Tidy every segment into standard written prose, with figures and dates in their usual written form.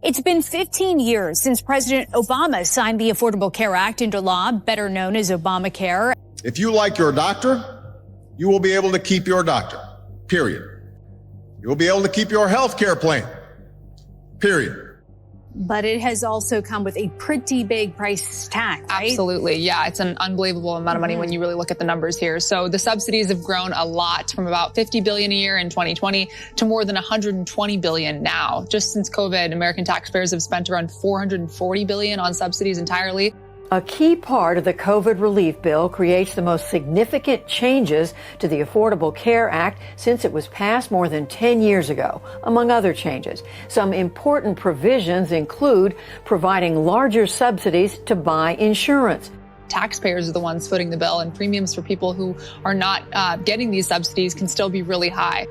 It's been 15 years since President Obama signed the Affordable Care Act into law, better known as Obamacare. If you like your doctor, you will be able to keep your doctor, period. You will be able to keep your health care plan, period. But it has also come with a pretty big price tag, right? Absolutely. Yeah, it's an unbelievable amount of money when you really look at the numbers here. So the subsidies have grown a lot, from about $50 billion a year in 2020 to more than $120 billion now. Just since COVID, American taxpayers have spent around $440 billion on subsidies entirely. A key part of the COVID relief bill creates the most significant changes to the Affordable Care Act since it was passed more than 10 years ago. Among other changes, some important provisions include providing larger subsidies to buy insurance. Taxpayers are the ones footing the bill, and premiums for people who are not getting these subsidies can still be really high.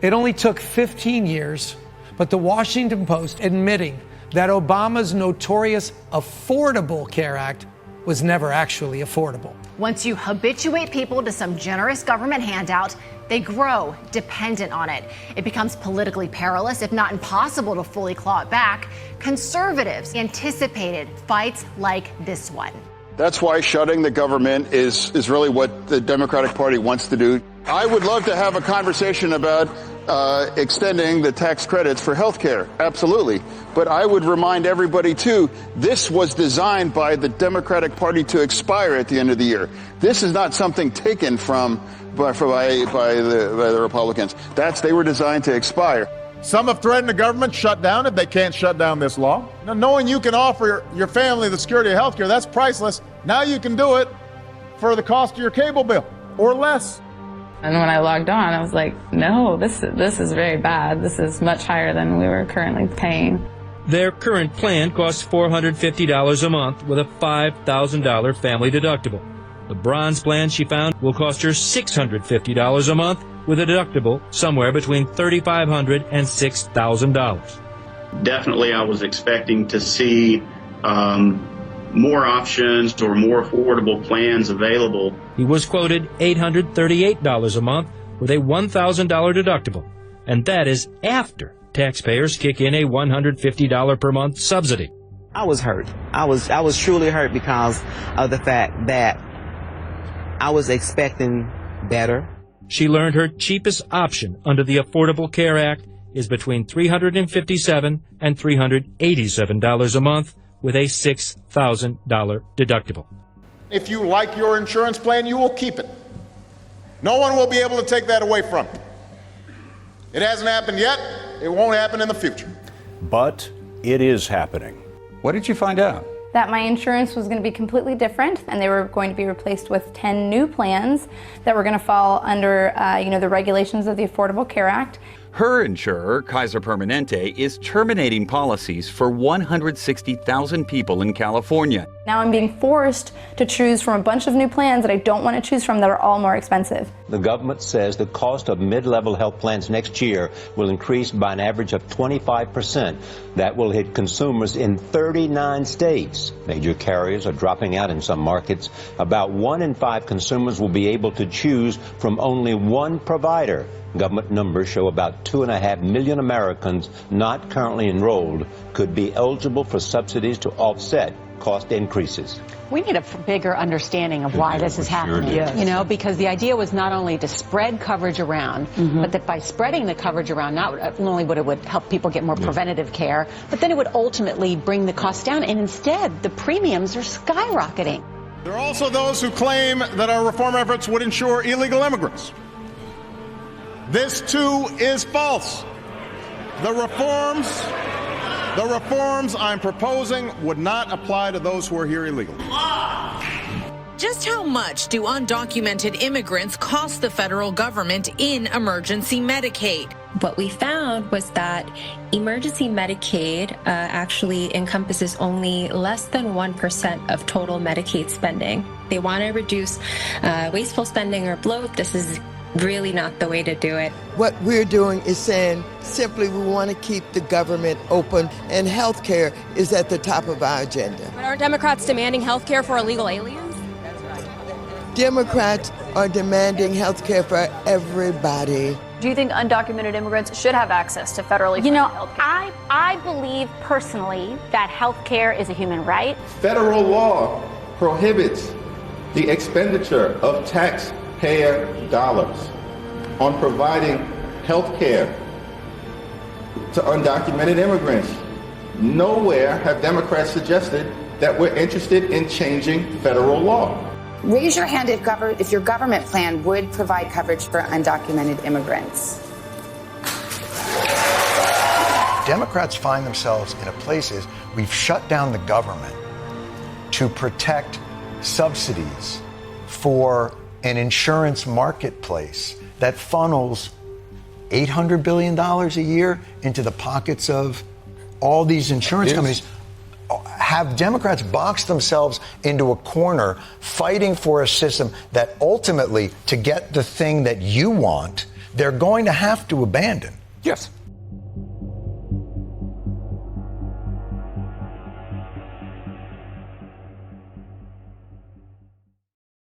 It only took 15 years, but the Washington Post admitting that Obama's notorious Affordable Care Act was never actually affordable. Once you habituate people to some generous government handout, they grow dependent on it. It becomes politically perilous, if not impossible, to fully claw it back. Conservatives anticipated fights like this one. That's why shutting the government is really what the Democratic Party wants to do. I would love to have a conversation about extending the tax credits for health care. Absolutely. But I would remind everybody, too, this was designed by the Democratic Party to expire at the end of the year. This is not something taken by the Republicans. They were designed to expire. Some have threatened the government shut down if they can't shut down this law. Now, knowing you can offer your family the security of health care, that's priceless. Now you can do it for the cost of your cable bill or less. And when I logged on, I was like, no, this is very bad. This is much higher than we were currently paying. Their current plan costs $450 a month with a $5,000 family deductible. The bronze plan, she found, will cost her $650 a month with a deductible somewhere between $3,500 and $6,000. Definitely, I was expecting to see more options or more affordable plans available. He was quoted $838 a month with a $1,000 deductible, and that is after taxpayers kick in a $150 per month subsidy. I was hurt. I was truly hurt because of the fact that I was expecting better. She learned her cheapest option under the Affordable Care Act is between $357 and $387 a month with a $6,000 deductible. If you like your insurance plan, you will keep it. No one will be able to take that away from you. It hasn't happened yet. It won't happen in the future. But it is happening. What did you find out? That my insurance was going to be completely different, and they were going to be replaced with 10 new plans that were going to fall under, the regulations of the Affordable Care Act. Her insurer, Kaiser Permanente, is terminating policies for 160,000 people in California. Now I'm being forced to choose from a bunch of new plans that I don't want to choose from that are all more expensive. The government says the cost of mid-level health plans next year will increase by an average of 25%. That will hit consumers in 39 states. Major carriers are dropping out in some markets. About 1 in 5 consumers will be able to choose from only one provider. Government numbers show about 2.5 million Americans not currently enrolled could be eligible for subsidies to offset cost increases. We need a bigger understanding of why this is happening, because the idea was not only to spread coverage around, but that by spreading the coverage around, not only would it help people get more preventative care, but then it would ultimately bring the cost down, and instead the premiums are skyrocketing. There are also those who claim that our reform efforts would ensure illegal immigrants. This, too, is false. The reforms I'm proposing would not apply to those who are here illegally. Just how much do undocumented immigrants cost the federal government in emergency Medicaid? What we found was that emergency Medicaid actually encompasses only less than 1% of total Medicaid spending. They want to reduce wasteful spending or bloat. This is really not the way to do it. What we're doing is saying simply we want to keep the government open, and health care is at the top of our agenda. But aren't Democrats demanding health care for illegal aliens? Democrats are demanding health care for everybody. Do you think undocumented immigrants should have access to federally funded health care? I believe personally that health care is a human right. Federal law prohibits the expenditure of taxpayer dollars on providing health care to undocumented immigrants. Nowhere have Democrats suggested that we're interested in changing federal law. Raise your hand if your government plan would provide coverage for undocumented immigrants. Democrats find themselves in a place is we've shut down the government to protect subsidies for an insurance marketplace that funnels $800 billion a year into the pockets of all these insurance companies. Have Democrats box themselves into a corner fighting for a system that ultimately, to get the thing that you want, they're going to have to abandon? Yes.